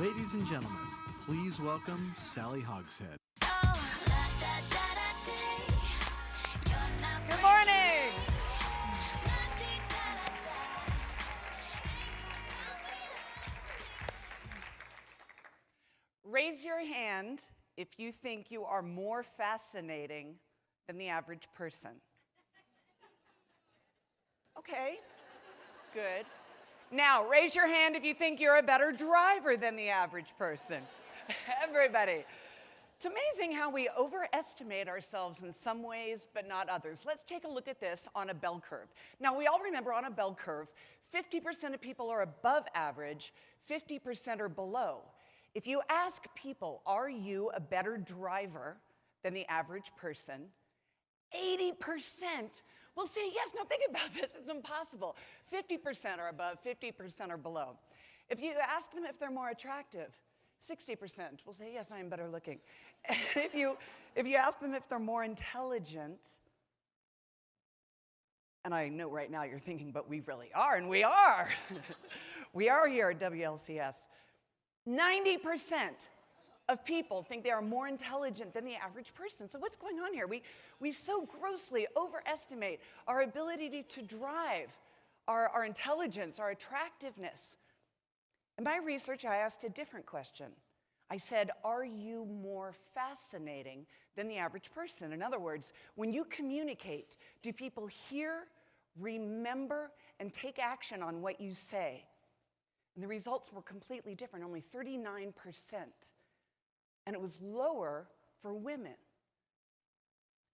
Ladies and gentlemen, please welcome Sally Hogshead. Good morning. Raise your hand if you think you are more fascinating than the average person. Okay, good. Now, raise your hand if you think you're a better driver than the average person. Everybody. It's amazing how we overestimate ourselves in some ways, but not others. Let's take a look at this on a bell curve. Now, we all remember on a bell curve, 50% of people are above average, 50% are below. If you ask people, are you a better driver than the average person? 80% will say yes. Now think about this, it's impossible. 50% are above, 50% are below. If you ask them if they're more attractive, 60% will say yes, I am better looking. And if you ask them if they're more intelligent, and I know right now you're thinking, but we really are, and we are. We are here at WLCS. 90% of people think they are more intelligent than the average person. So what's going on here? We so grossly overestimate our ability to drive, our intelligence, our attractiveness. In my research, I asked a different question. I said, are you more fascinating than the average person? In other words, when you communicate, do people hear, remember, and take action on what you say? And the results were completely different, only 39%. And it was lower for women.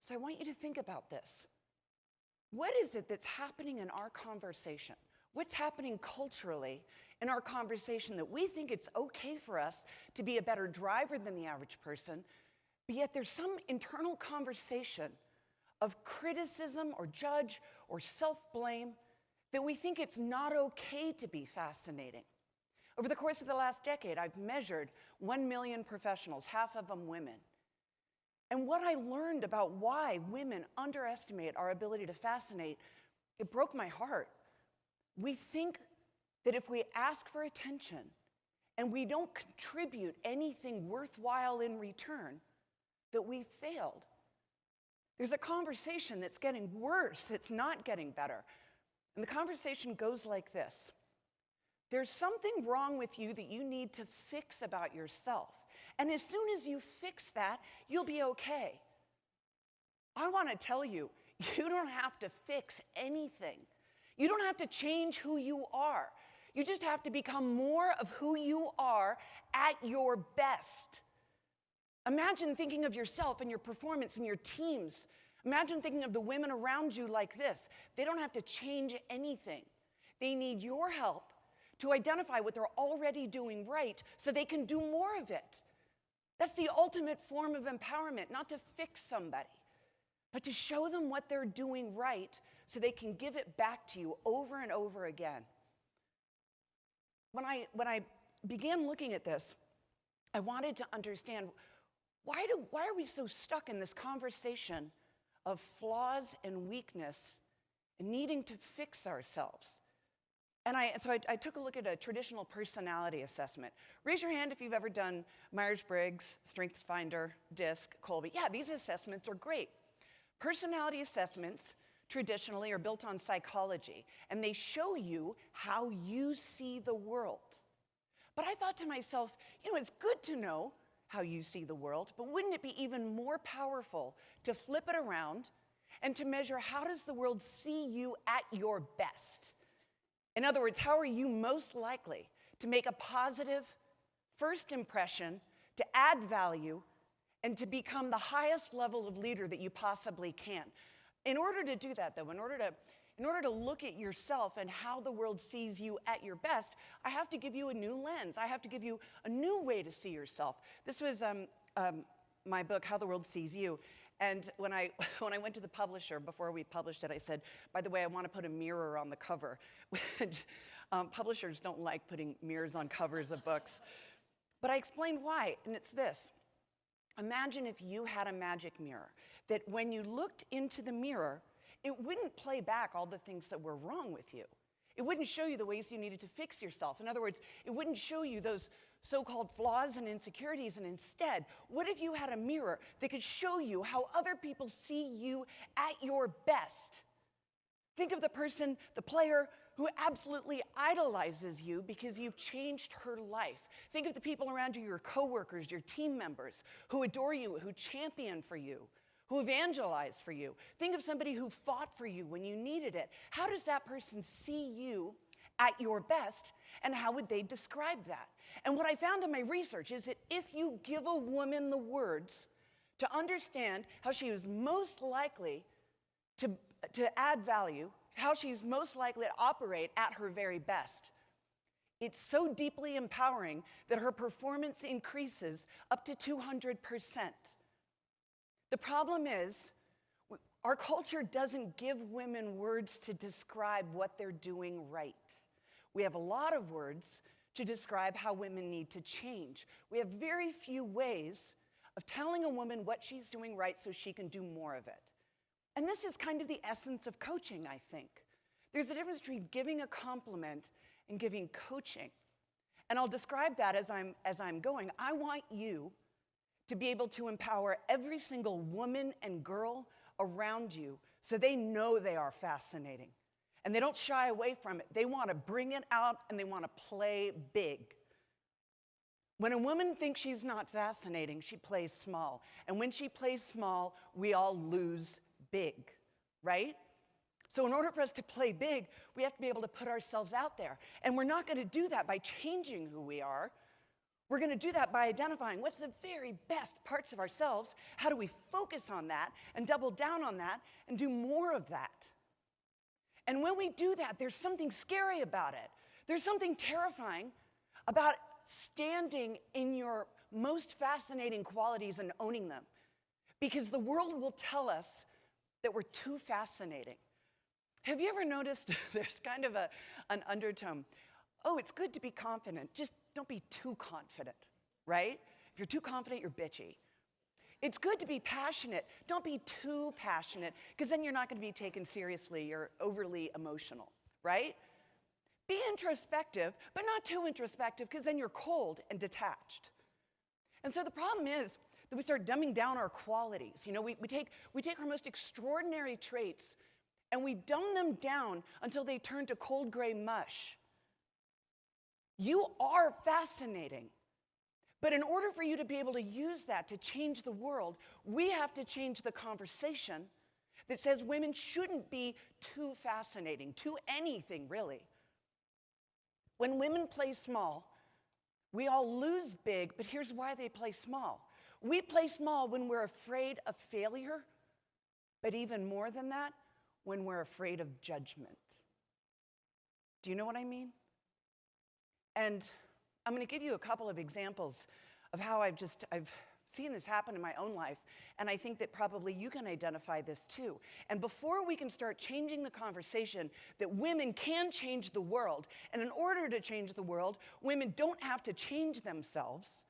So I want you to think about this. What is it that's happening in our conversation? What's happening culturally in our conversation that we think it's okay for us to be a better driver than the average person, but yet there's some internal conversation of criticism or judge or self-blame that we think it's not okay to be fascinating. Over the course of the last decade, I've measured 1 million professionals, half of them women. And what I learned about why women underestimate our ability to fascinate, it broke my heart. We think that if we ask for attention and we don't contribute anything worthwhile in return, that we failed. There's a conversation that's getting worse. It's not getting better. And the conversation goes like this. There's something wrong with you that you need to fix about yourself. And as soon as you fix that, you'll be okay. I want to tell you, you don't have to fix anything. You don't have to change who you are. You just have to become more of who you are at your best. Imagine thinking of yourself and your performance and your teams. Imagine thinking of the women around you like this. They don't have to change anything. They need your help to identify what they're already doing right so they can do more of it. That's the ultimate form of empowerment, not to fix somebody, but to show them what they're doing right so they can give it back to you over and over again. When I began looking at this, I wanted to understand why are we so stuck in this conversation of flaws and weakness and needing to fix ourselves? And so I took a look at a traditional personality assessment. Raise your hand if you've ever done Myers-Briggs, StrengthsFinder, DISC, Colby. Yeah, these assessments are great. Personality assessments traditionally are built on psychology, and they show you how you see the world. But I thought to myself, it's good to know how you see the world, but wouldn't it be even more powerful to flip it around and to measure how does the world see you at your best? In other words, how are you most likely to make a positive first impression, to add value, and to become the highest level of leader that you possibly can? In order to do that, though, in order to look at yourself and how the world sees you at your best, I have to give you a new lens. I have to give you a new way to see yourself. This was my book, How the World Sees You. And when I went to the publisher before we published it, I said, by the way, I want to put a mirror on the cover. Publishers don't like putting mirrors on covers of books. But I explained why, and it's this. Imagine if you had a magic mirror, that when you looked into the mirror, it wouldn't play back all the things that were wrong with you. It wouldn't show you the ways you needed to fix yourself. In other words, it wouldn't show you those so-called flaws and insecurities, and instead, what if you had a mirror that could show you how other people see you at your best? Think of the person, the player, who absolutely idolizes you because you've changed her life. Think of the people around you, your coworkers, your team members, who adore you, who champion for you, who evangelize for you. Think of somebody who fought for you when you needed it. How does that person see you at your best, and how would they describe that? And what I found in my research is that if you give a woman the words to understand how she is most likely to add value, how she's most likely to operate at her very best, it's so deeply empowering that her performance increases up to 200%. The problem is, our culture doesn't give women words to describe what they're doing right. We have a lot of words to describe how women need to change. We have very few ways of telling a woman what she's doing right so she can do more of it. And this is kind of the essence of coaching, I think. There's a difference between giving a compliment and giving coaching. And I'll describe that as I'm going. I want you to be able to empower every single woman and girl around you so they know they are fascinating. And they don't shy away from it. They want to bring it out and they want to play big. When a woman thinks she's not fascinating, she plays small. And when she plays small, we all lose big, right? So in order for us to play big, we have to be able to put ourselves out there. And we're not going to do that by changing who we are. We're going to do that by identifying what's the very best parts of ourselves, how do we focus on that and double down on that and do more of that. And when we do that, there's something scary about it. There's something terrifying about standing in your most fascinating qualities and owning them. Because the world will tell us that we're too fascinating. Have you ever noticed there's kind of an undertone? Oh, it's good to be confident, just don't be too confident, right? If you're too confident, you're bitchy. It's good to be passionate, don't be too passionate, because then you're not going to be taken seriously, you're overly emotional, right? Be introspective, but not too introspective, because then you're cold and detached. And so the problem is that we start dumbing down our qualities. You know, we take our most extraordinary traits and we dumb them down until they turn to cold gray mush. You are fascinating. But in order for you to be able to use that to change the world, we have to change the conversation that says women shouldn't be too fascinating, to anything really. When women play small, we all lose big, but here's why they play small. We play small when we're afraid of failure, but even more than that, when we're afraid of judgment. Do you know what I mean? And I'm going to give you a couple of examples of how I've seen this happen in my own life, and I think that probably you can identify this too. And before we can start changing the conversation that women can change the world, and in order to change the world, women don't have to change themselves,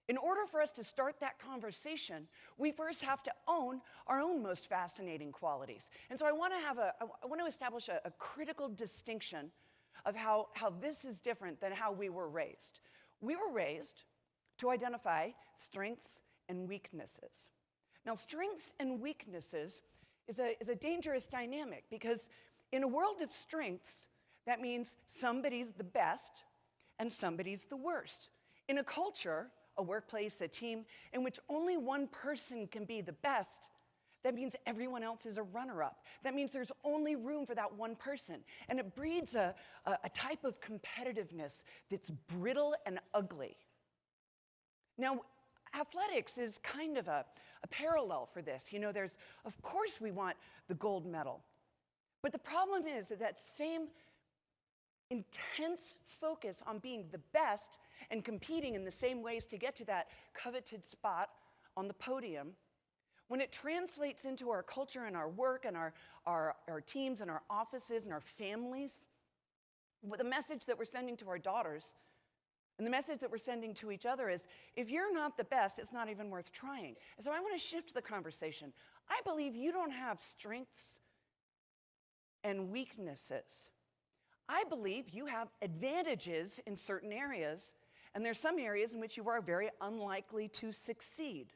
in order for us to start that conversation, we first have to own our own most fascinating qualities. And so I want to establish a critical distinction of how this is different than how we were raised. We were raised to identify strengths and weaknesses. Now, strengths and weaknesses is a dangerous dynamic because in a world of strengths, that means somebody's the best and somebody's the worst. In a culture, a workplace, a team, in which only one person can be the best, that means everyone else is a runner-up. That means there's only room for that one person. And it breeds a type of competitiveness that's brittle and ugly. Now, athletics is kind of a parallel for this. You know, of course we want the gold medal. But the problem is that same intense focus on being the best and competing in the same ways to get to that coveted spot on the podium, when it translates into our culture and our work and our teams and our offices and our families, the message that we're sending to our daughters and the message that we're sending to each other is, if you're not the best, it's not even worth trying. And so I want to shift the conversation. I believe you don't have strengths and weaknesses. I believe you have advantages in certain areas And there's some areas in which you are very unlikely to succeed.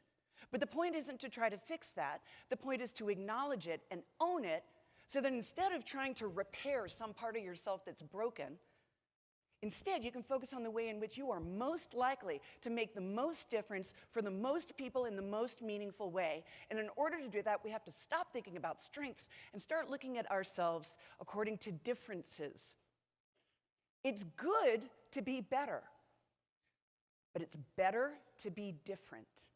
But the point isn't to try to fix that. The point is to acknowledge it and own it, so that instead of trying to repair some part of yourself that's broken, instead you can focus on the way in which you are most likely to make the most difference for the most people in the most meaningful way. And in order to do that, we have to stop thinking about strengths and start looking at ourselves according to differences. It's good to be better, but it's better to be different.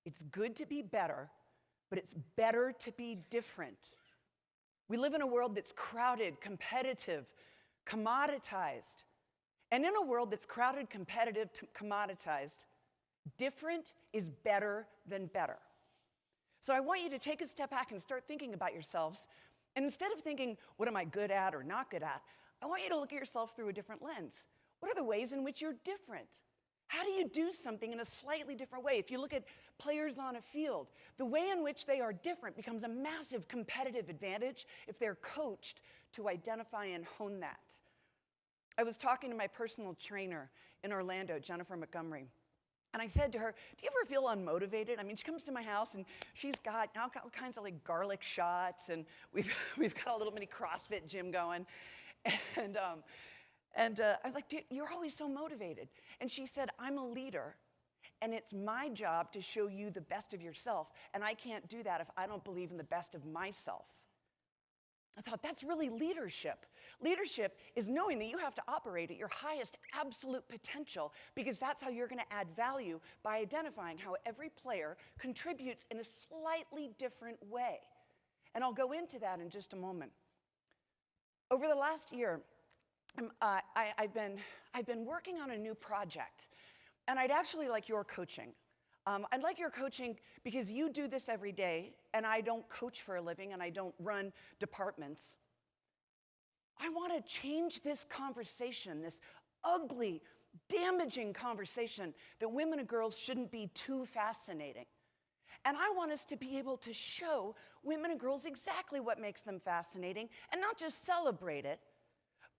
It's good to be better, but it's better to be different. We live in a world that's crowded, competitive, commoditized. And in a world that's crowded, competitive, commoditized, different is better than better. So I want you to take a step back and start thinking about yourselves. And instead of thinking, what am I good at or not good at, I want you to look at yourself through a different lens. What are the ways in which you're different? How do you do something in a slightly different way? If you look at players on a field, the way in which they are different becomes a massive competitive advantage if they're coached to identify and hone that. I was talking to my personal trainer in Orlando, Jennifer Montgomery, and I said to her, do you ever feel unmotivated? I mean, she comes to my house and she's got all kinds of like garlic shots, and we've got a little mini CrossFit gym going. And I was like, dude, you're always so motivated. And she said, I'm a leader, and it's my job to show you the best of yourself, and I can't do that if I don't believe in the best of myself. I thought, that's really leadership. Leadership is knowing that you have to operate at your highest absolute potential, because that's how you're going to add value by identifying how every player contributes in a slightly different way. And I'll go into that in just a moment. Over the last year, I've been working on a new project, and I'd actually like your coaching. I'd like your coaching because you do this every day, and I don't coach for a living, and I don't run departments. I want to change this conversation, this ugly, damaging conversation that women and girls shouldn't be too fascinating. And I want us to be able to show women and girls exactly what makes them fascinating, and not just celebrate it,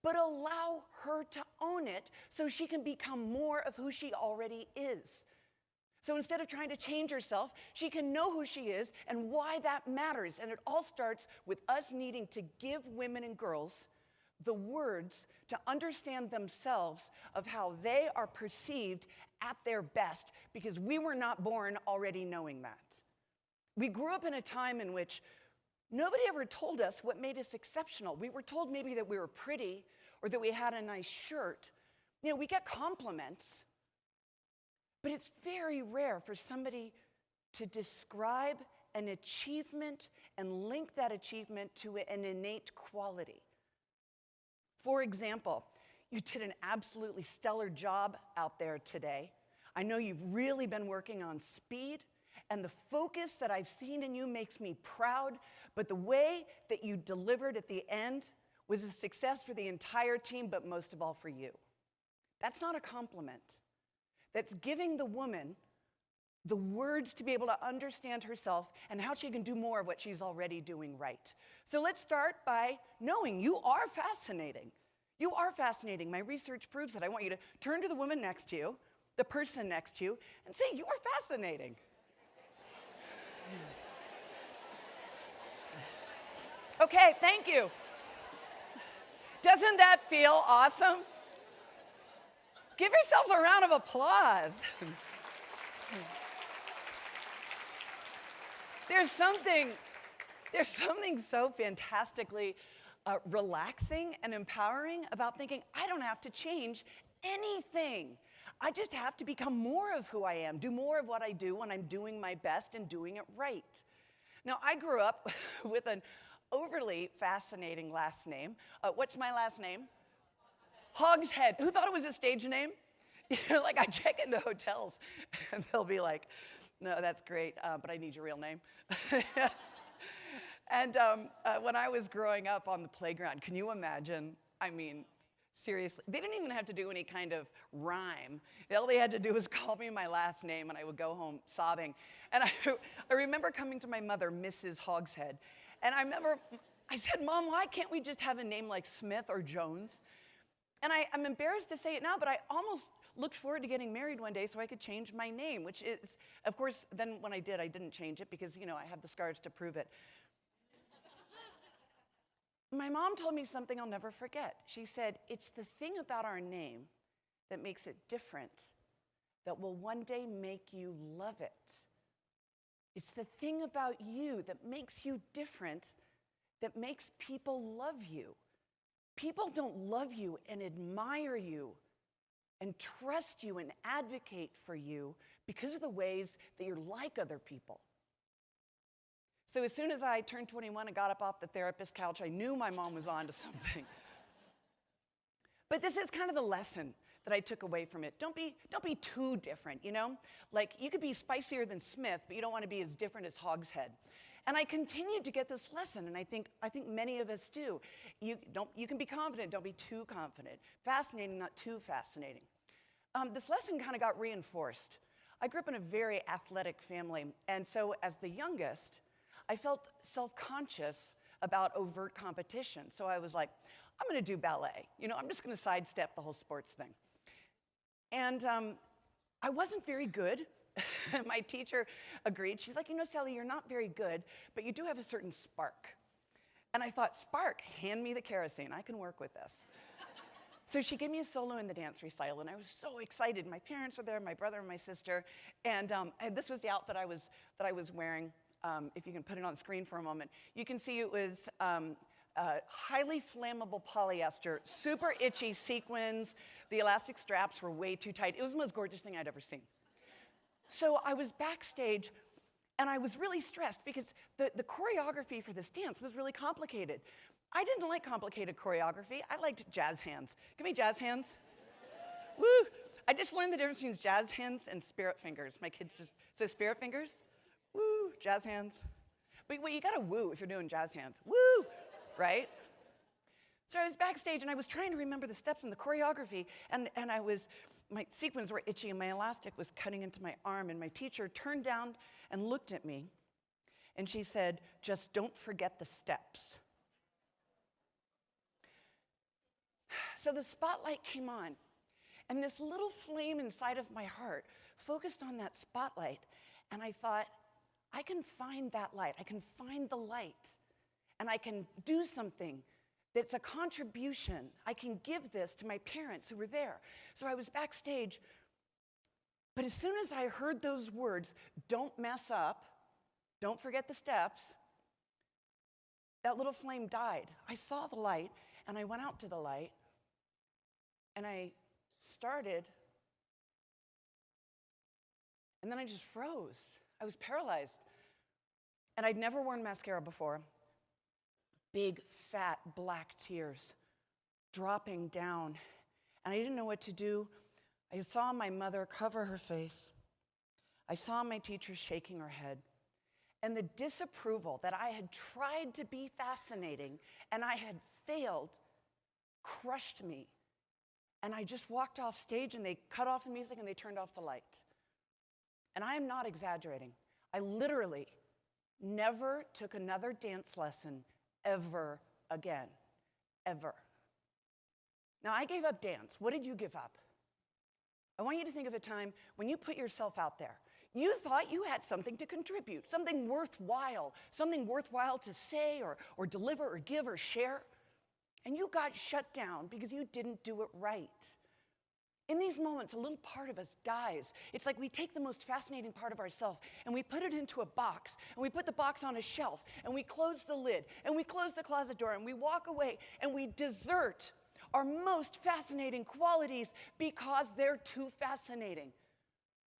but allow her to own it so she can become more of who she already is. So instead of trying to change herself, she can know who she is and why that matters. And it all starts with us needing to give women and girls the words to understand themselves of how they are perceived at their best, because we were not born already knowing that. We grew up in a time in which nobody ever told us what made us exceptional. We were told maybe that we were pretty or that we had a nice shirt. You know, we get compliments, but it's very rare for somebody to describe an achievement and link that achievement to an innate quality. For example, you did an absolutely stellar job out there today. I know you've really been working on speed, and the focus that I've seen in you makes me proud, but the way that you delivered at the end was a success for the entire team, but most of all for you. That's not a compliment. That's giving the woman the words to be able to understand herself and how she can do more of what she's already doing right. So let's start by knowing you are fascinating. You are fascinating. My research proves it. I want you to turn to the woman next to you, the person next to you, and say, you are fascinating. Okay, thank you. Doesn't that feel awesome? Give yourselves a round of applause. There's something so fantastically relaxing and empowering about thinking, I don't have to change anything. I just have to become more of who I am, do more of what I do when I'm doing my best and doing it right. Now, I grew up with an overly fascinating last name. What's my last name? Hogshead. Who thought it was a stage name? You know, like I check into hotels and they'll be like, no, that's great, but I need your real name. And when I was growing up on the playground, can you imagine? I mean, seriously, they didn't even have to do any kind of rhyme. All they had to do was call me my last name, and I would go home sobbing. And I remember coming to my mother, Mrs. Hogshead, and I said, Mom, why can't we just have a name like Smith or Jones? And I'm embarrassed to say it now, but I almost looked forward to getting married one day so I could change my name, which is, of course, then when I did, I didn't change it because, I have the scars to prove it. My mom told me something I'll never forget. She said, it's the thing about our name that makes it different that will one day make you love it. It's the thing about you that makes you different that makes people love you. People don't love you and admire you and trust you and advocate for you because of the ways that you're like other people. So as soon as I turned 21 and got up off the therapist couch, I knew my mom was on to something. But this is kind of the lesson that I took away from it. Don't be too different, Like, you could be spicier than Smith, but you don't want to be as different as Hogshead. And I continued to get this lesson, and I think many of us do. You can be confident, don't be too confident. Fascinating, not too fascinating. This lesson kind of got reinforced. I grew up in a very athletic family, and so as the youngest, I felt self-conscious about overt competition. So I was like, I'm going to do ballet. I'm just going to sidestep the whole sports thing. And I wasn't very good. My teacher agreed. She's like, Sally, you're not very good, but you do have a certain spark. And I thought, spark, hand me the kerosene. I can work with this. So she gave me a solo in the dance recital, and I was so excited. My parents were there, my brother and my sister, and this was the outfit that I was wearing. If you can put it on screen for a moment, you can see it was highly flammable polyester, super itchy sequins. The elastic straps were way too tight. It was the most gorgeous thing I'd ever seen. So I was backstage, and I was really stressed because the choreography for this dance was really complicated. I didn't like complicated choreography. I liked jazz hands. Give me jazz hands. Woo! I just learned the difference between jazz hands and spirit fingers. My kids so spirit fingers, woo, jazz hands. But wait, you gotta woo if you're doing jazz hands. Woo, right? So I was backstage, and I was trying to remember the steps in the choreography, and my sequins were itchy, and my elastic was cutting into my arm, and my teacher turned down and looked at me, and she said, just don't forget the steps. So the spotlight came on, and this little flame inside of my heart focused on that spotlight, and I thought, I can find that light. I can find the light, and I can do something that's a contribution. I can give this to my parents who were there. So I was backstage, but as soon as I heard those words, don't mess up, don't forget the steps, that little flame died. I saw the light, and I went out to the light, and I started, and then I just froze. I was paralyzed. And I'd never worn mascara before. Big, fat, black tears dropping down. And I didn't know what to do. I saw my mother cover her face. I saw my teacher shaking her head. And the disapproval that I had tried to be fascinating and I had failed crushed me. And I just walked off stage, and they cut off the music and they turned off the light. And I am not exaggerating. I literally never took another dance lesson ever again, ever. Now, I gave up dance. What did you give up? I want you to think of a time when you put yourself out there. You thought you had something to contribute, something worthwhile to say or deliver or give or share, and you got shut down because you didn't do it right. In these moments, a little part of us dies. It's like we take the most fascinating part of ourselves and we put it into a box, and we put the box on a shelf, and we close the lid, and we close the closet door, and we walk away, and we desert our most fascinating qualities because they're too fascinating.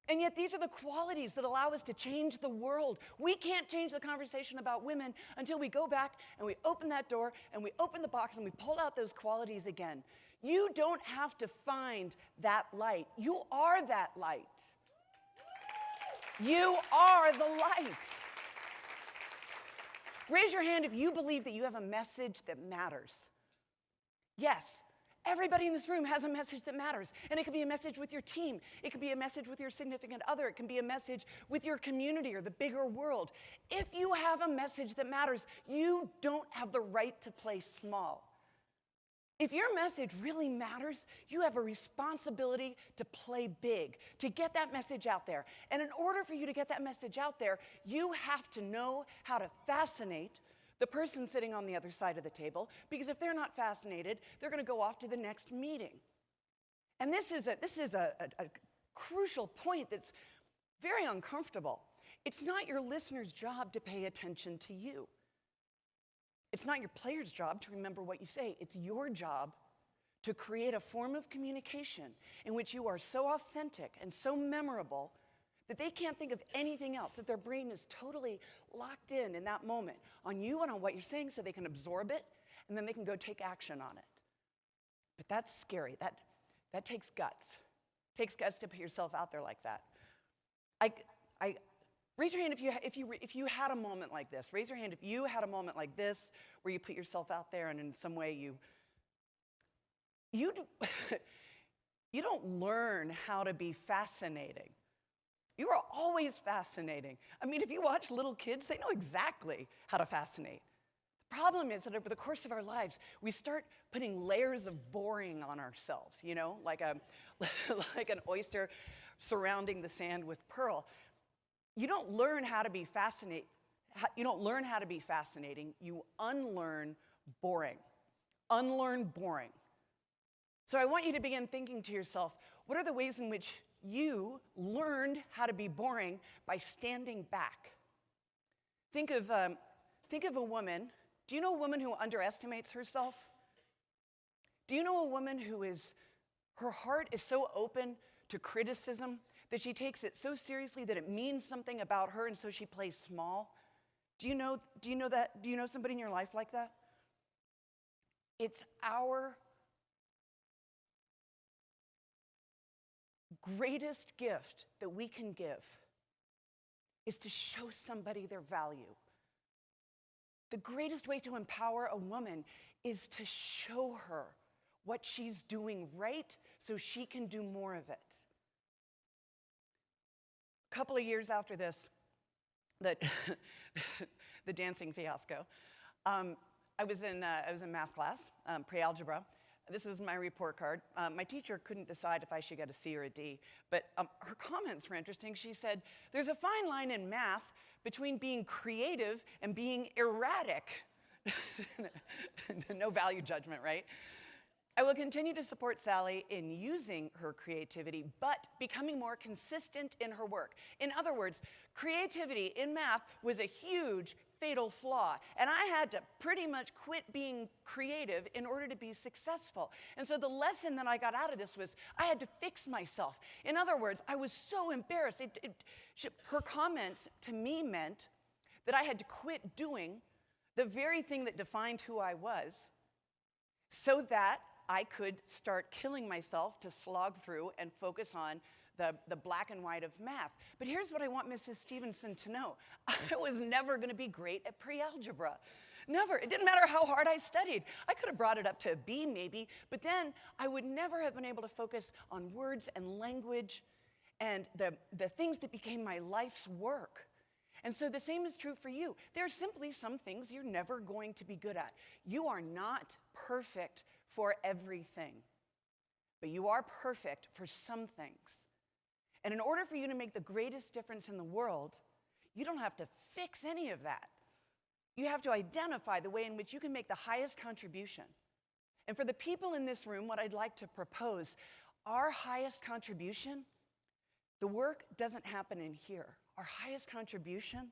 And yet these are the qualities that allow us to change the world. We can't change the conversation about women until we go back and we open that door and we open the box and we pull out those qualities again. You don't have to find that light. You are that light. You are the light. Raise your hand if you believe that you have a message that matters. Yes. Everybody in this room has a message that matters. And it could be a message with your team. It could be a message with your significant other. It can be a message with your community or the bigger world. If you have a message that matters, you don't have the right to play small. If your message really matters, you have a responsibility to play big, to get that message out there. And in order for you to get that message out there, you have to know how to fascinate the person sitting on the other side of the table, because if they're not fascinated, they're going to go off to the next meeting. And this is a crucial point that's very uncomfortable. It's not your listener's job to pay attention to you. It's not your player's job to remember what you say. It's your job to create a form of communication in which you are so authentic and so memorable that they can't think of anything else, that their brain is totally locked in that moment on you and on what you're saying, so they can absorb it, and then they can go take action on it. But that's scary. That takes guts. It takes guts to put yourself out there like that. Raise your hand if you had a moment like this. Raise your hand if you had a moment like this where you put yourself out there and in some way you don't learn how to be fascinating. You are always fascinating. I mean, if you watch little kids, they know exactly how to fascinate. The problem is that over the course of our lives, we start putting layers of boring on ourselves, like an oyster surrounding the sand with pearl. You don't learn how to be fascinating. You don't learn how to be fascinating. You unlearn boring. Unlearn boring. So I want you to begin thinking to yourself, what are the ways in which you learned how to be boring by standing back? Think of a woman. Do you know a woman who underestimates herself? Do you know a woman her heart is so open to criticism that she takes it so seriously that it means something about her, and so she plays small? Do you know that? Do you know somebody in your life like that? It's our greatest gift that we can give is to show somebody their value. The greatest way to empower a woman is to show her what she's doing right so she can do more of it. A couple of years after this, the dancing fiasco, I was in math class, pre-algebra. This was my report card. My teacher couldn't decide if I should get a C or a D, but her comments were interesting. She said, there's a fine line in math between being creative and being erratic. No value judgment, right? I will continue to support Sally in using her creativity, but becoming more consistent in her work. In other words, creativity in math was a huge, fatal flaw, and I had to pretty much quit being creative in order to be successful. And so the lesson that I got out of this was I had to fix myself. In other words, I was so embarrassed. Her comments to me meant that I had to quit doing the very thing that defined who I was so that I could start killing myself to slog through and focus on the black and white of math. But here's what I want Mrs. Stevenson to know. I was never going to be great at pre-algebra. Never. It didn't matter how hard I studied. I could have brought it up to a B maybe, but then I would never have been able to focus on words and language and the things that became my life's work. And so the same is true for you. There are simply some things you're never going to be good at. You are not perfect for everything, but you are perfect for some things. And in order for you to make the greatest difference in the world, you don't have to fix any of that. You have to identify the way in which you can make the highest contribution. And for the people in this room, what I'd like to propose, our highest contribution, the work doesn't happen in here. Our highest contribution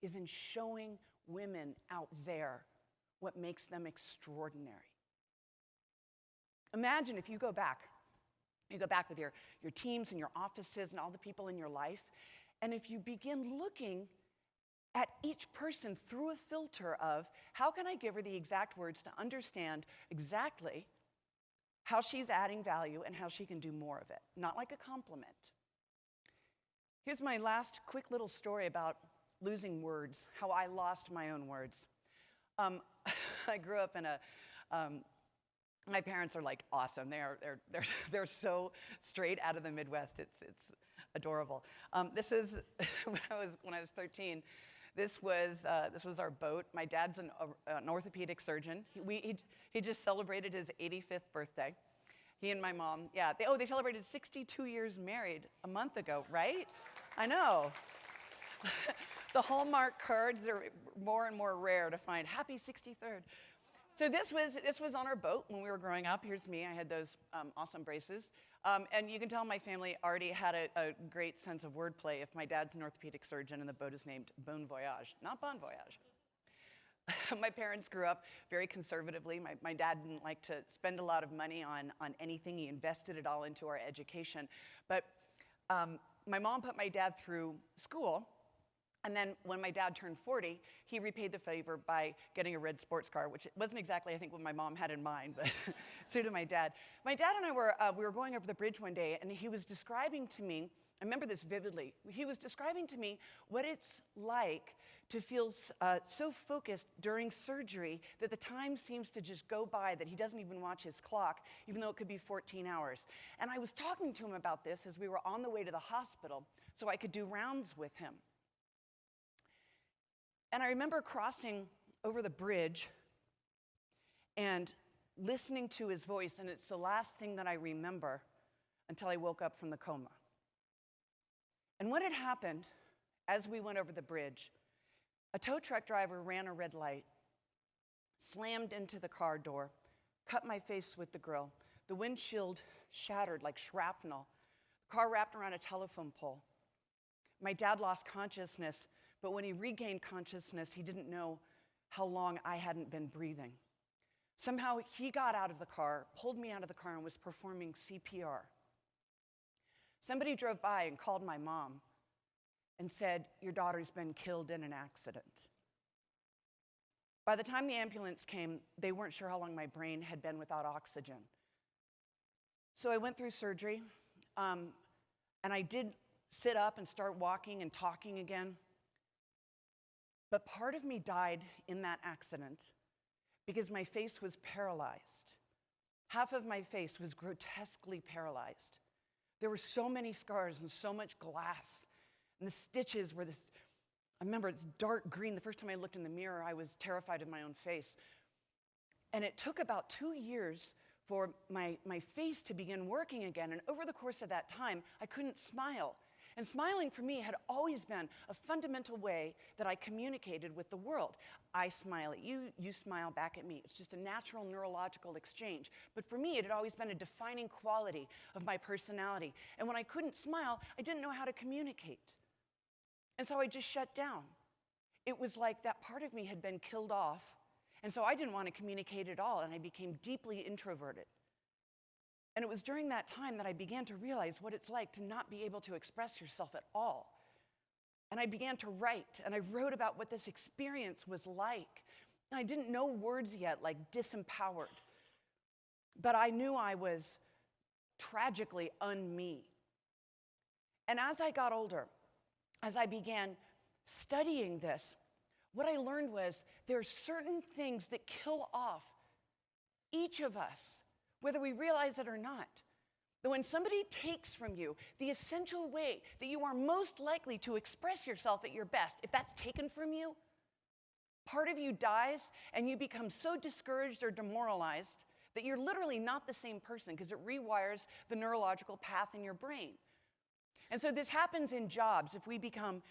is in showing women out there what makes them extraordinary. Imagine if you go back with your teams and your offices and all the people in your life, and if you begin looking at each person through a filter of how can I give her the exact words to understand exactly how she's adding value and how she can do more of it, not like a compliment. Here's my last quick little story about losing words, how I lost my own words. I grew up in my parents are like awesome. They're so straight out of the Midwest. It's adorable. This is when I was 13. This was our boat. My dad's an orthopedic surgeon. He just celebrated his 85th birthday. He and my mom, they celebrated 62 years married a month ago, right? I know. The Hallmark cards are more and more rare to find. Happy 63rd. So this was on our boat when we were growing up. Here's me. I had those awesome braces. And you can tell my family already had a great sense of wordplay if my dad's an orthopedic surgeon and the boat is named Bon Voyage, not Bon Voyage. My parents grew up very conservatively. My dad didn't like to spend a lot of money on anything. He invested it all into our education. But my mom put my dad through school. And then when my dad turned 40, he repaid the favor by getting a red sports car, which wasn't exactly, I think, what my mom had in mind, but so did my dad. My dad and I we were going over the bridge one day, and he was describing to me, I remember this vividly, he was describing to me what it's like to feel so focused during surgery that the time seems to just go by, that he doesn't even watch his clock, even though it could be 14 hours. And I was talking to him about this as we were on the way to the hospital so I could do rounds with him. And I remember crossing over the bridge and listening to his voice, and it's the last thing that I remember until I woke up from the coma. And what had happened as we went over the bridge, a tow truck driver ran a red light, slammed into the car door, cut my face with the grill. The windshield shattered like shrapnel. The car wrapped around a telephone pole. My dad lost consciousness, but when he regained consciousness, he didn't know how long I hadn't been breathing. Somehow he got out of the car, pulled me out of the car, and was performing CPR. Somebody drove by and called my mom and said, "Your daughter's been killed in an accident." By the time the ambulance came, they weren't sure how long my brain had been without oxygen. So I went through surgery, and I did sit up and start walking and talking again. But part of me died in that accident because my face was paralyzed. Half of my face was grotesquely paralyzed. There were so many scars and so much glass. And the stitches were this, I remember it's dark green. The first time I looked in the mirror, I was terrified of my own face. And it took about 2 years for my face to begin working again. And over the course of that time, I couldn't smile. And smiling for me had always been a fundamental way that I communicated with the world. I smile at you, you smile back at me. It's just a natural neurological exchange. But for me, it had always been a defining quality of my personality. And when I couldn't smile, I didn't know how to communicate. And so I just shut down. It was like that part of me had been killed off. And so I didn't want to communicate at all, and I became deeply introverted. And it was during that time that I began to realize what it's like to not be able to express yourself at all. And I began to write, and I wrote about what this experience was like. And I didn't know words yet, like disempowered. But I knew I was tragically un-me. And as I got older, as I began studying this, what I learned was there are certain things that kill off each of us, whether we realize it or not. That when somebody takes from you the essential way that you are most likely to express yourself at your best, if that's taken from you, part of you dies and you become so discouraged or demoralized that you're literally not the same person because it rewires the neurological path in your brain. And so this happens in jobs. If we become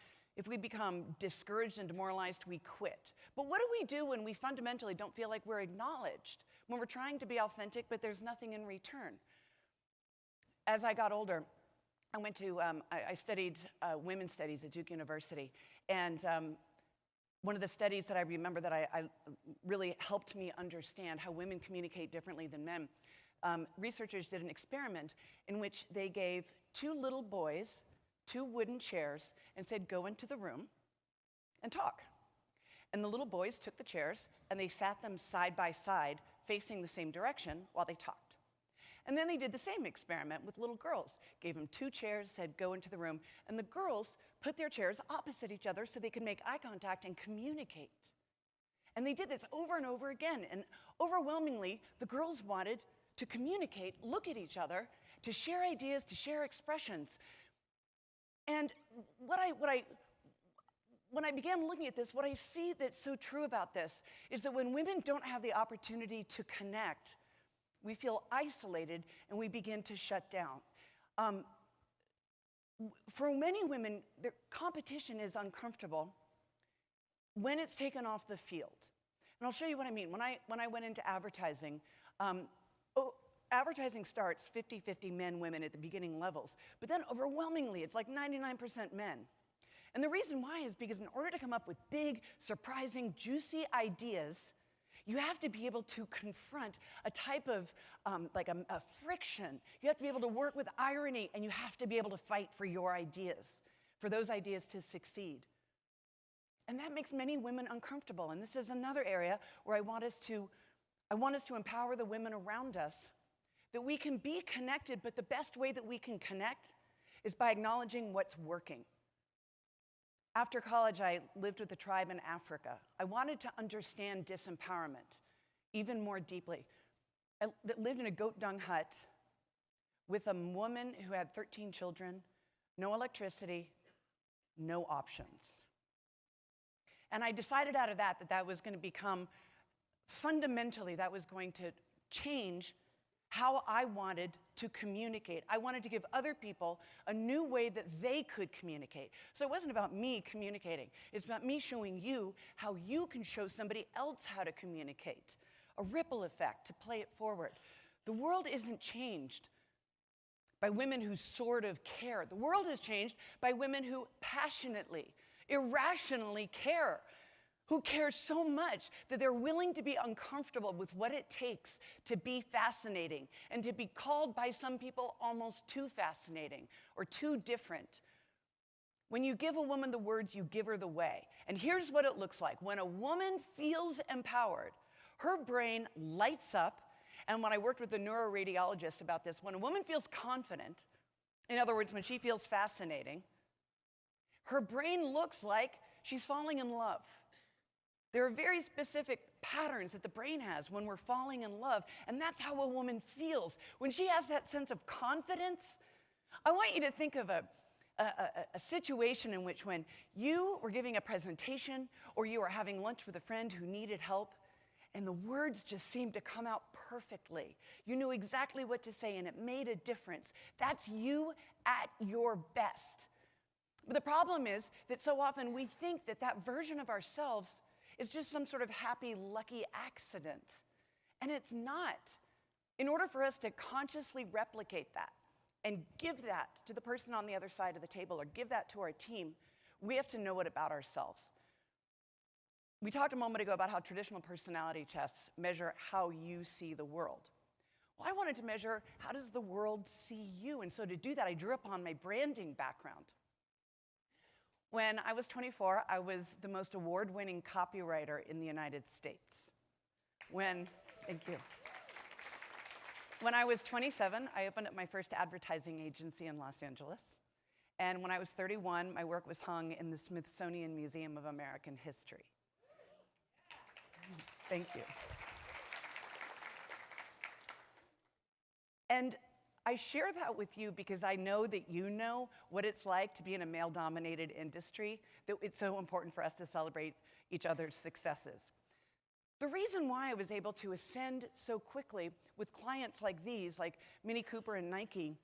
discouraged and demoralized, we quit. But what do we do when we fundamentally don't feel like we're acknowledged? When we're trying to be authentic, but there's nothing in return? As I got older, I studied women's studies at Duke University. And one of the studies that I remember that I really helped me understand how women communicate differently than men, researchers did an experiment in which they gave 2 little boys 2 wooden chairs and said, "Go into the room and talk." And the little boys took the chairs and they sat them side by side, facing the same direction while they talked. And then they did the same experiment with little girls. Gave them 2 chairs, said, "Go into the room." And the girls put their chairs opposite each other so they could make eye contact and communicate. And they did this over and over again. And overwhelmingly, the girls wanted to communicate, look at each other, to share ideas, to share expressions. And what when I began looking at this, what I see that's so true about this is that when women don't have the opportunity to connect, we feel isolated and we begin to shut down. For many women, their competition is uncomfortable when it's taken off the field. And I'll show you what I mean. When I went into advertising, advertising starts 50-50 men, women at the beginning levels. But then overwhelmingly, it's like 99% men. And the reason why is because in order to come up with big, surprising, juicy ideas, you have to be able to confront a type of a friction. You have to be able to work with irony, and you have to be able to fight for your ideas, for those ideas to succeed. And that makes many women uncomfortable. And this is another area where I want us to empower the women around us, that we can be connected, but the best way that we can connect is by acknowledging what's working. After college, I lived with a tribe in Africa. I wanted to understand disempowerment even more deeply. I lived in a goat dung hut with a woman who had 13 children, no electricity, no options. And I decided out of that was going to become, fundamentally, that was going to change how I wanted to communicate. I wanted to give other people a new way that they could communicate. So it wasn't about me communicating. It's about me showing you how you can show somebody else how to communicate. A ripple effect to play it forward. The world isn't changed by women who sort of care. The world is changed by women who passionately, irrationally care, who care so much that they're willing to be uncomfortable with what it takes to be fascinating and to be called by some people almost too fascinating or too different. When you give a woman the words, you give her the way. And here's what it looks like. When a woman feels empowered, her brain lights up. And when I worked with a neuroradiologist about this, when a woman feels confident, in other words, when she feels fascinating, her brain looks like she's falling in love. There are very specific patterns that the brain has when we're falling in love, and that's how a woman feels. When she has that sense of confidence, I want you to think of a situation in which when you were giving a presentation or you were having lunch with a friend who needed help, and the words just seemed to come out perfectly. You knew exactly what to say, and it made a difference. That's you at your best. But the problem is that so often we think that that version of ourselves is just some sort of happy, lucky accident. And it's not. In order for us to consciously replicate that and give that to the person on the other side of the table or give that to our team, we have to know it about ourselves. We talked a moment ago about how traditional personality tests measure how you see the world. Well, I wanted to measure how does the world see you? And so to do that, I drew upon my branding background. When I was 24, I was the most award-winning copywriter in the United States. Thank you. When I was 27, I opened up my first advertising agency in Los Angeles. And when I was 31, my work was hung in the Smithsonian Museum of American History. Thank you. And I share that with you because I know that you know what it's like to be in a male-dominated industry, that it's so important for us to celebrate each other's successes. The reason why I was able to ascend so quickly with clients like these, like Mini Cooper and Nike,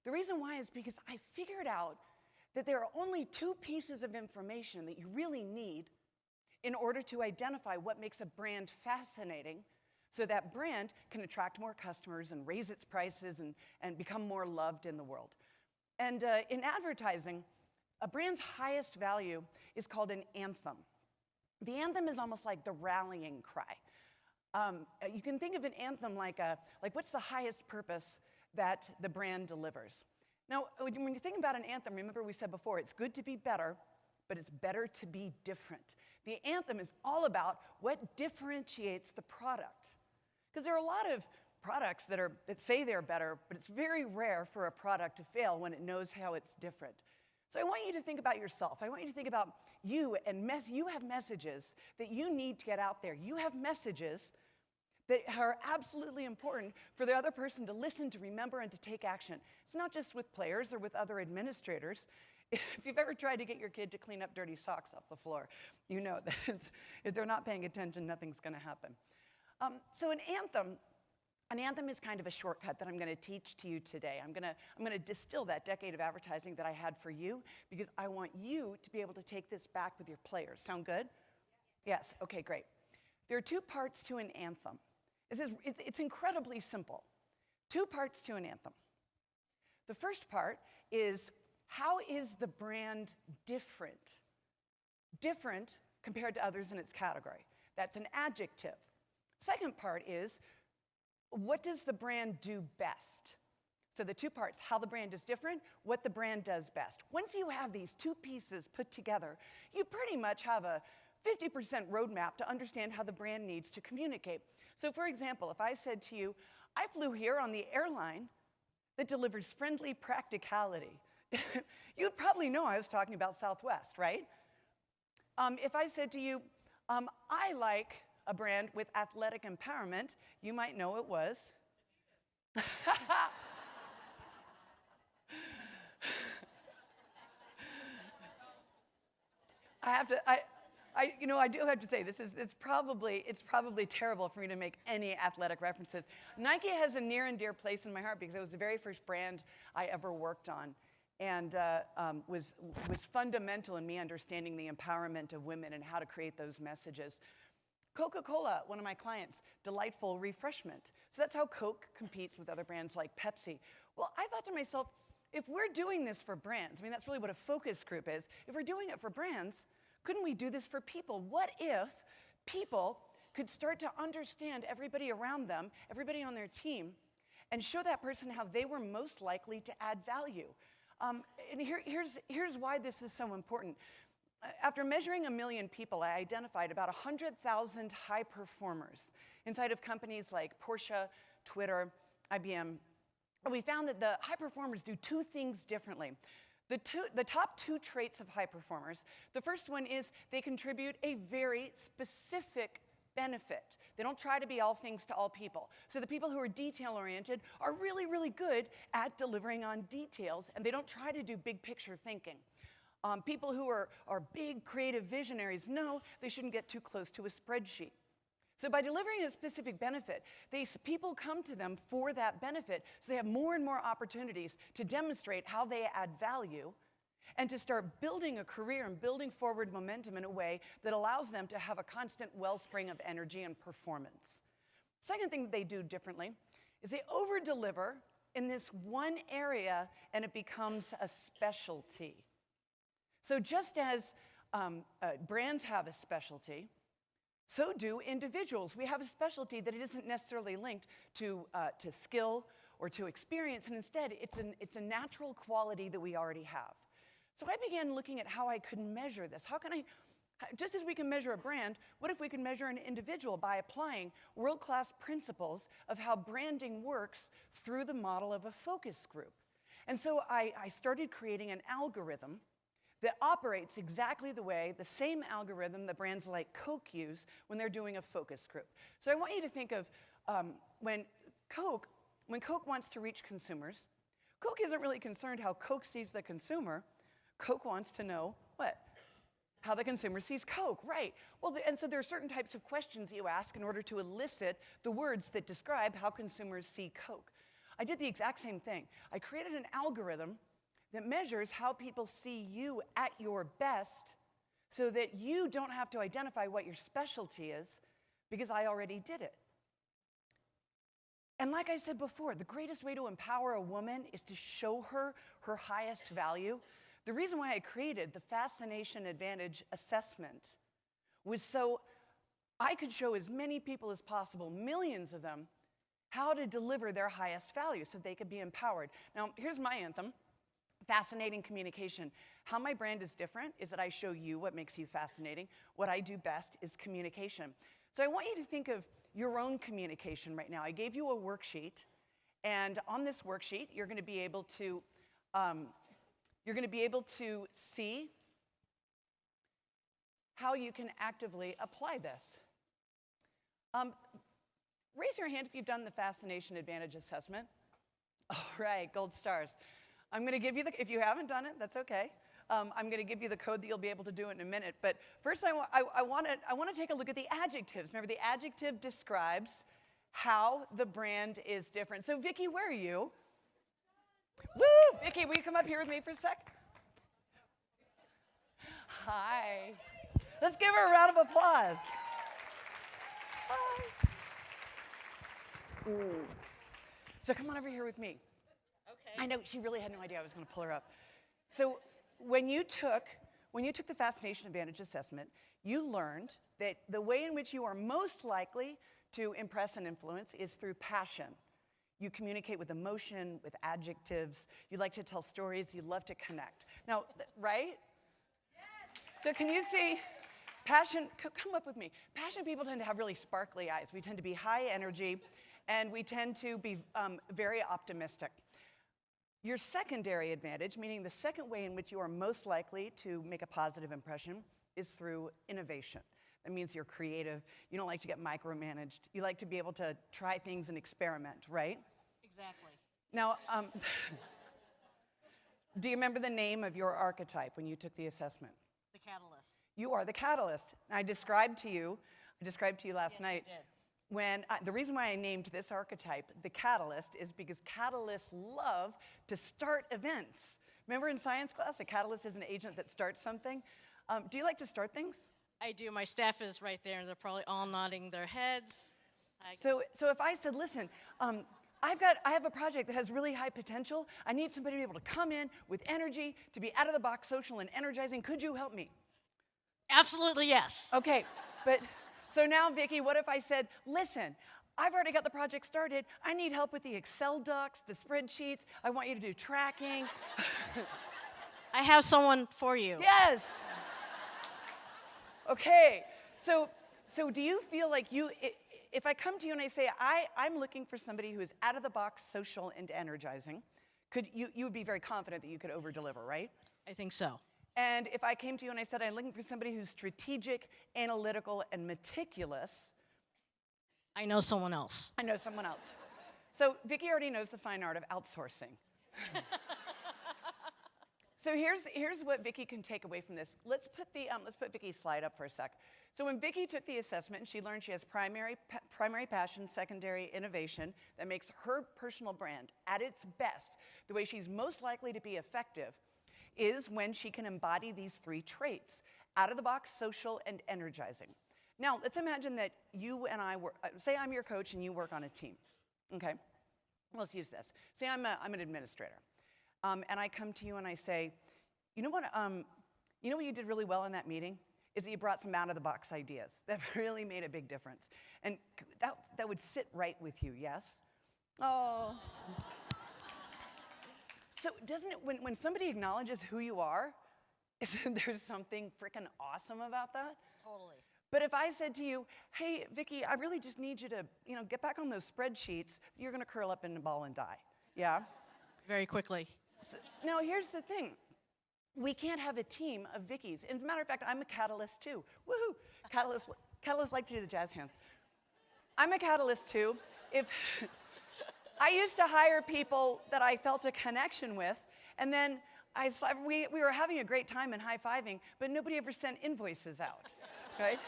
the reason why is because I figured out that there are only two pieces of information that you really need in order to identify what makes a brand fascinating, so that brand can attract more customers and raise its prices and become more loved in the world. And in advertising, a brand's highest value is called an anthem. The anthem is almost like the rallying cry. You can think of an anthem like what's the highest purpose that the brand delivers? Now, when you think about an anthem, remember we said before, it's good to be better, but it's better to be different. The anthem is all about what differentiates the product. Because there are a lot of products that say they're better, but it's very rare for a product to fail when it knows how it's different. So I want you to think about yourself. I want you to think about you, and you have messages that you need to get out there. You have messages that are absolutely important for the other person to listen, to remember, and to take action. It's not just with players or with other administrators. if you've ever tried to get your kid to clean up dirty socks off the floor, you know that if they're not paying attention, nothing's going to happen. So an anthem is kind of a shortcut that I'm going to teach to you today. I'm going to distill that decade of advertising that I had for you because I want you to be able to take this back with your players. Sound good? Yes. Okay, great. There are two parts to an anthem. It's incredibly simple. Two parts to an anthem. The first part is, how is the brand different? Different compared to others in its category. That's an adjective. Second part is, what does the brand do best? So the two parts, how the brand is different, what the brand does best. Once you have these two pieces put together, you pretty much have a 50% roadmap to understand how the brand needs to communicate. So for example, if I said to you, I flew here on the airline that delivers friendly practicality, you'd probably know I was talking about Southwest, right? If I said to you, I like a brand with athletic empowerment, you might know it was. I do have to say, it's probably terrible for me to make any athletic references. Nike has a near and dear place in my heart because it was the very first brand I ever worked on, and was fundamental in me understanding the empowerment of women and how to create those messages. Coca-Cola, one of my clients, delightful refreshment. So that's how Coke competes with other brands like Pepsi. Well, I thought to myself, if we're doing this for brands, I mean, that's really what a focus group is. If we're doing it for brands, couldn't we do this for people? What if people could start to understand everybody around them, everybody on their team, and show that person how they were most likely to add value? And here's why this is so important. After measuring 1 million people, I identified about 100,000 high performers inside of companies like Porsche, Twitter, IBM. And we found that the high performers do two things differently. The top two traits of high performers, the first one is they contribute a very specific benefit. They don't try to be all things to all people. So the people who are detail-oriented are really, really good at delivering on details, and they don't try to do big picture thinking. People who are big creative visionaries know they shouldn't get too close to a spreadsheet. So by delivering a specific benefit, people come to them for that benefit, so they have more and more opportunities to demonstrate how they add value and to start building a career and building forward momentum in a way that allows them to have a constant wellspring of energy and performance. Second thing that they do differently is they over-deliver in this one area, and it becomes a specialty. So just as brands have a specialty, so do individuals. We have a specialty that it isn't necessarily linked to skill or to experience, and instead it's a natural quality that we already have. So I began looking at how I could measure this. Just as we can measure a brand, what if we could measure an individual by applying world-class principles of how branding works through the model of a focus group? And so I started creating an algorithm that operates exactly the same algorithm that brands like Coke use when they're doing a focus group. So I want you to think of when Coke wants to reach consumers, Coke isn't really concerned how Coke sees the consumer. Coke wants to know what? How the consumer sees Coke, right. Well, and so there are certain types of questions you ask in order to elicit the words that describe how consumers see Coke. I did the exact same thing. I created an algorithm that measures how people see you at your best so that you don't have to identify what your specialty is because I already did it. And like I said before, the greatest way to empower a woman is to show her her highest value. The reason why I created the Fascination Advantage assessment was so I could show as many people as possible, millions of them, how to deliver their highest value so they could be empowered. Now, here's my anthem. Fascinating communication. How my brand is different is that I show you what makes you fascinating. What I do best is communication. So I want you to think of your own communication right now. I gave you a worksheet, and on this worksheet, you're going to be able to see how you can actively apply this. Raise your hand if you've done the Fascination Advantage assessment. All right, gold stars. I'm going to give you if you haven't done it, that's okay. I'm going to give you the code that you'll be able to do it in a minute. But first, I want to take a look at the adjectives. Remember, the adjective describes how the brand is different. So, Vicki, where are you? Woo! Vicki, will you come up here with me for a sec? Hi. Let's give her a round of applause. Hi. Ooh. So come on over here with me. Okay. I know, she really had no idea I was going to pull her up. So when you took the Fascination Advantage assessment, you learned that the way in which you are most likely to impress and influence is through passion. You communicate with emotion, with adjectives. You like to tell stories. You love to connect. Now, right? Yes. So can you see passion? Come up with me. Passionate people tend to have really sparkly eyes. We tend to be high energy, and we tend to be very optimistic. Your secondary advantage, meaning the second way in which you are most likely to make a positive impression, is through innovation. That means you're creative. You don't like to get micromanaged. You like to be able to try things and experiment, right? Exactly. Now, do you remember the name of your archetype when you took the assessment? The catalyst. You are the catalyst. I described to you last night. You did. When the reason why I named this archetype the catalyst is because catalysts love to start events. Remember in science class, a catalyst is an agent that starts something. Do you like to start things? I do. My staff is right there, and they're probably all nodding their heads. So if I said, listen, I have a project that has really high potential. I need somebody to be able to come in with energy, to be out of the box, social, and energizing. Could you help me? Absolutely, yes. Okay, but so now, Vicki, what if I said, listen, I've already got the project started. I need help with the Excel docs, the spreadsheets. I want you to do tracking. I have someone for you. Yes. Okay, so do you feel like if I come to you and I say, I'm looking for somebody who is out of the box, social, and energizing, you would be very confident that you could over-deliver, right? I think so. And if I came to you and I said, I'm looking for somebody who's strategic, analytical, and meticulous. I know someone else. I know someone else. So Vicki already knows the fine art of outsourcing. So here's what Vicki can take away from this. Let's put Vicki's slide up for a sec. So when Vicki took the assessment, and she learned she has primary passion, secondary innovation that makes her personal brand at its best, the way she's most likely to be effective is when she can embody these three traits: out of the box, social, and energizing. Now, let's imagine that you and I work, say I'm your coach and you work on a team, okay? Let's use this. Say I'm an administrator, and I come to you and I say, you know what you did really well in that meeting is that you brought some out of the box ideas that really made a big difference. And that would sit right with you, yes? Oh. So doesn't it, when somebody acknowledges who you are, isn't there something freaking awesome about that? Totally. But if I said to you, hey, Vicki, I really just need you to, get back on those spreadsheets, you're gonna curl up in a ball and die, yeah? Very quickly. So, now here's the thing. We can't have a team of Vickies. As a matter of fact, I'm a catalyst too. Woohoo! Catalysts like to do the jazz hands. I'm a catalyst too. If I used to hire people that I felt a connection with, and then we were having a great time and high-fiving, but nobody ever sent invoices out, right?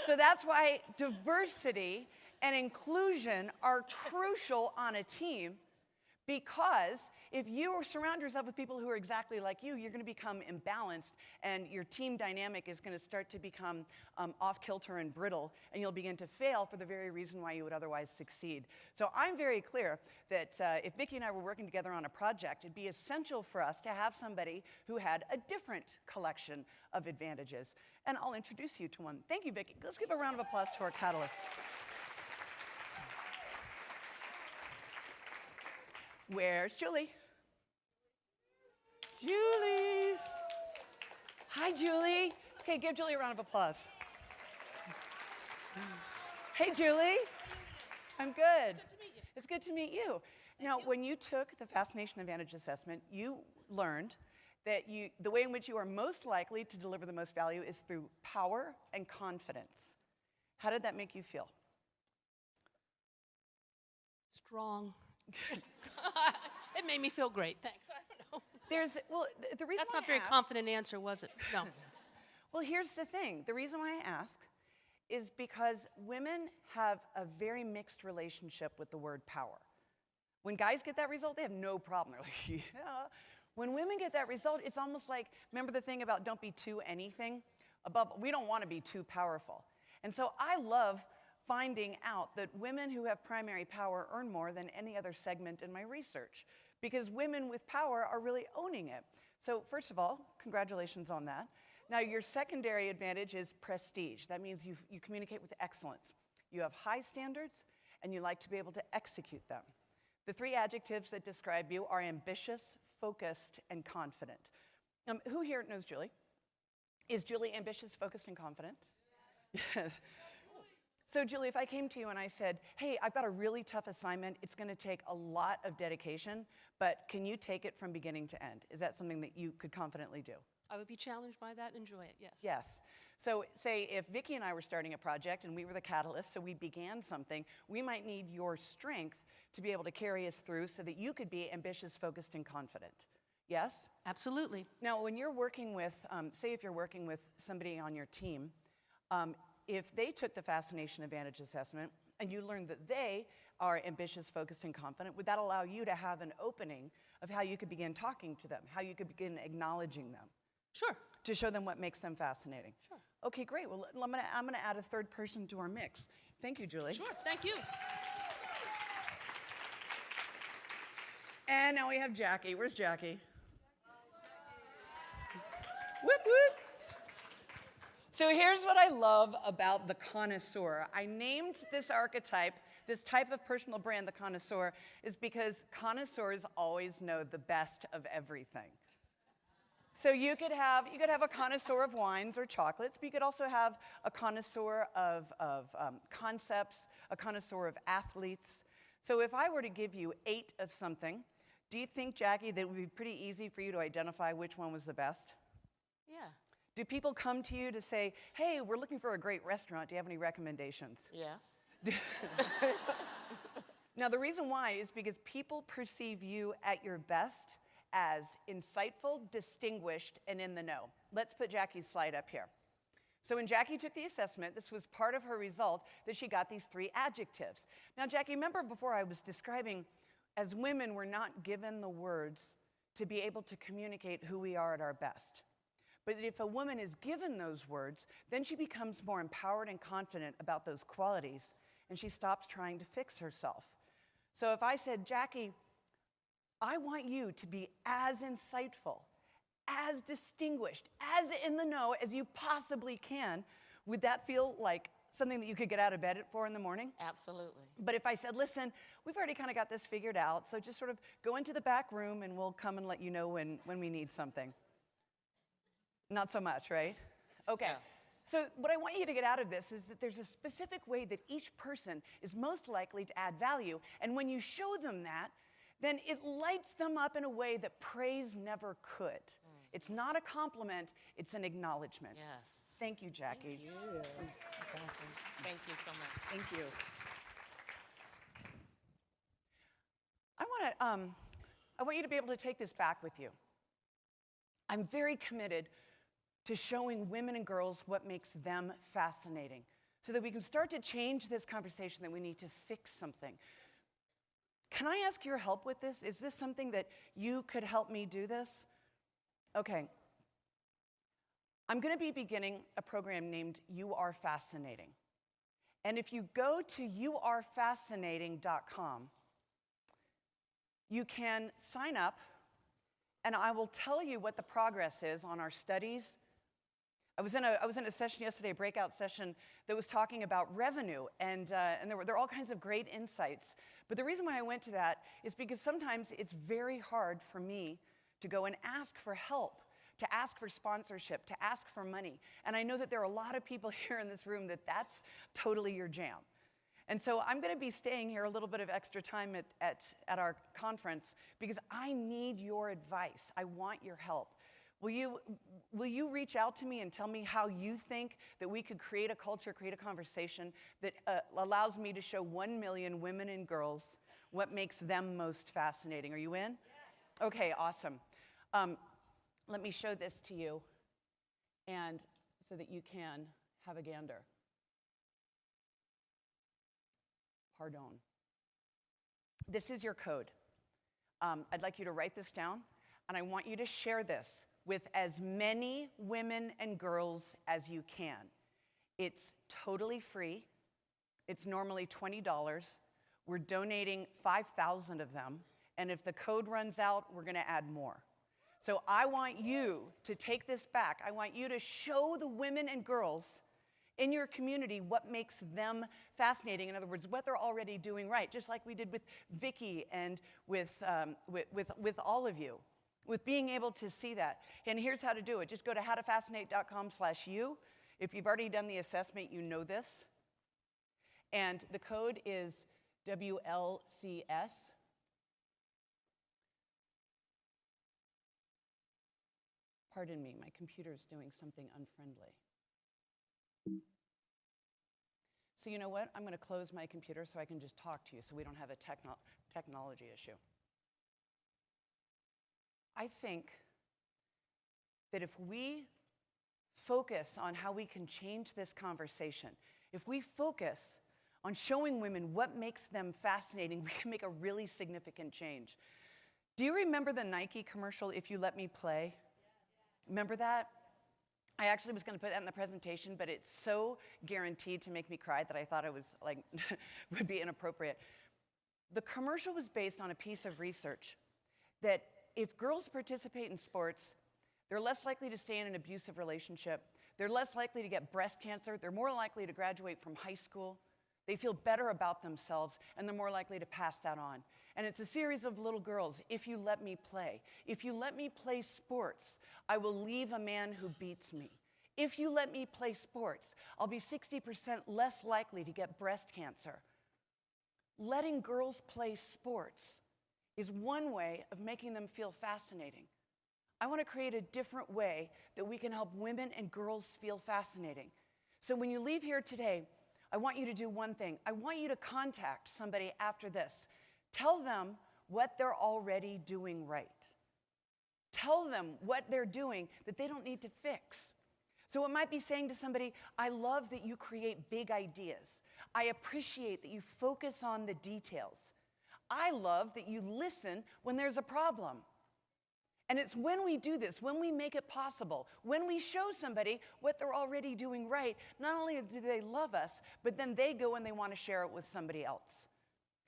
So that's why diversity and inclusion are crucial on a team, because if you surround yourself with people who are exactly like you, you're going to become imbalanced, and your team dynamic is going to start to become off-kilter and brittle, and you'll begin to fail for the very reason why you would otherwise succeed. So I'm very clear that if Vicki and I were working together on a project, it'd be essential for us to have somebody who had a different collection of advantages. And I'll introduce you to one. Thank you, Vicki. Let's give a round of applause to our catalyst. Where's Julie? Julie! Hi, Julie. Okay, give Julie a round of applause. Hey, Julie. I'm good. Good to meet you. It's good to meet you. Now, when you took the Fascination Advantage assessment, you learned that the way in which you are most likely to deliver the most value is through power and confidence. How did that make you feel? Strong. It made me feel great, thanks. I don't know. The reason That's why not a very confident answer, was it? No. Well, here's the thing. The reason why I ask is because women have a very mixed relationship with the word power. When guys get that result, they have no problem. They're like, yeah. When women get that result, it's almost like, remember the thing about don't be too anything? We don't want to be too powerful. And so I love finding out that women who have primary power earn more than any other segment in my research, because women with power are really owning it. So first of all, congratulations on that. Now, your secondary advantage is prestige. That means you communicate with excellence. You have high standards, and you like to be able to execute them. The 3 adjectives that describe you are ambitious, focused, and confident. Who here knows Julie? Is Julie ambitious, focused, and confident? Yes. So Julie, if I came to you and I said, hey, I've got a really tough assignment, it's going to take a lot of dedication, but can you take it from beginning to end? Is that something that you could confidently do? I would be challenged by that, enjoy it, yes. Yes. So say if Vicki and I were starting a project and we were the catalyst, so we began something, we might need your strength to be able to carry us through so that you could be ambitious, focused, and confident. Yes? Absolutely. Now, when you're working with, say if you're working with somebody on your team, if they took the Fascination Advantage Assessment and you learned that they are ambitious, focused, and confident, would that allow you to have an opening of how you could begin talking to them, how you could begin acknowledging them? Sure. To show them what makes them fascinating. Sure. Okay, great. Well, I'm gonna add a third person to our mix. Thank you, Julie. Sure, thank you. And now we have Jackie. Where's Jackie? Whoop, whoop. So here's what I love about the connoisseur. I named this archetype, this type of personal brand, the connoisseur, is because connoisseurs always know the best of everything. So you could have a connoisseur of wines or chocolates, but you could also have a connoisseur of concepts, a connoisseur of athletes. So if I were to give you 8 of something, do you think, Jackie, that it would be pretty easy for you to identify which one was the best? Yeah. Do people come to you to say, hey, we're looking for a great restaurant, do you have any recommendations? Yes. Now, the reason why is because people perceive you at your best as insightful, distinguished, and in the know. Let's put Jackie's slide up here. So when Jackie took the assessment, this was part of her result that she got these 3 adjectives. Now, Jackie, remember before I was describing, as women, we're not given the words to be able to communicate who we are at our best. But if a woman is given those words, then she becomes more empowered and confident about those qualities, and she stops trying to fix herself. So if I said, Jackie, I want you to be as insightful, as distinguished, as in the know as you possibly can, would that feel like something that you could get out of bed for in the morning? Absolutely. But if I said, listen, we've already kind of got this figured out, so just sort of go into the back room and we'll come and let you know when we need something. Not so much, right? Okay. Yeah. So what I want you to get out of this is that there's a specific way that each person is most likely to add value. And when you show them that, then it lights them up in a way that praise never could. It's not a compliment, it's an acknowledgement. Yes. Thank you, Jackie. Thank you. Thank you so much. Thank you. I want you to be able to take this back with you. I'm very committed to showing women and girls what makes them fascinating so that we can start to change this conversation that we need to fix something. Can I ask your help with this? Is this something that you could help me do this? Okay. I'm going to be beginning a program named You Are Fascinating. And if you go to youarefascinating.com, you can sign up, and I will tell you what the progress is on our studies. I was in a session yesterday, a breakout session, that was talking about revenue, and there were all kinds of great insights. But the reason why I went to that is because sometimes it's very hard for me to go and ask for help, to ask for sponsorship, to ask for money. And I know that there are a lot of people here in this room that's totally your jam. And so I'm going to be staying here a little bit of extra time at our conference because I need your advice. I want your help. Will you reach out to me and tell me how you think that we could create a culture, create a conversation that allows me to show 1 million women and girls what makes them most fascinating? Are you in? Yes. Okay, awesome. Let me show this to you, and so that you can have a gander. Pardon. This is your code. I'd like you to write this down, and I want you to share this with as many women and girls as you can. It's totally free. It's normally $20. We're donating 5,000 of them, and if the code runs out, we're going to add more. So I want you to take this back. I want you to show the women and girls in your community what makes them fascinating. In other words, what they're already doing right, just like we did with Vicky and with all of you, with being able to see that. And here's how to do it. Just go to howtofascinate.com/you. If you've already done the assessment, you know this. And the code is WLCS. Pardon me, my computer's doing something unfriendly. So you know what? I'm going to close my computer so I can just talk to you so we don't have a technology issue. I think that if we focus on how we can change this conversation, if we focus on showing women what makes them fascinating, we can make a really significant change. Do you remember the Nike commercial, "If You Let Me Play"? Remember that? I actually was going to put that in the presentation, but it's so guaranteed to make me cry that I thought it was like would be inappropriate. The commercial was based on a piece of research that if girls participate in sports, they're less likely to stay in an abusive relationship, they're less likely to get breast cancer, they're more likely to graduate from high school, they feel better about themselves, and they're more likely to pass that on. And it's a series of little girls. If you let me play. If you let me play sports, I will leave a man who beats me. If you let me play sports, I'll be 60% less likely to get breast cancer. Letting girls play sports is one way of making them feel fascinating. I want to create a different way that we can help women and girls feel fascinating. So when you leave here today, I want you to do one thing. I want you to contact somebody after this. Tell them what they're already doing right. Tell them what they're doing that they don't need to fix. So it might be saying to somebody, "I love that you create big ideas. I appreciate that you focus on the details. I love that you listen when there's a problem." And it's when we do this, when we make it possible, when we show somebody what they're already doing right, not only do they love us, but then they go and they want to share it with somebody else.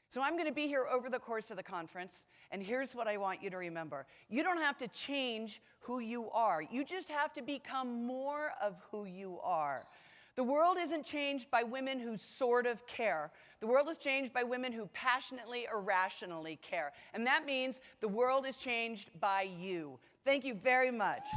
So I'm going to be here over the course of the conference, and here's what I want you to remember. You don't have to change who you are. You just have to become more of who you are. The world isn't changed by women who sort of care. The world is changed by women who passionately or rationally care. And that means the world is changed by you. Thank you very much.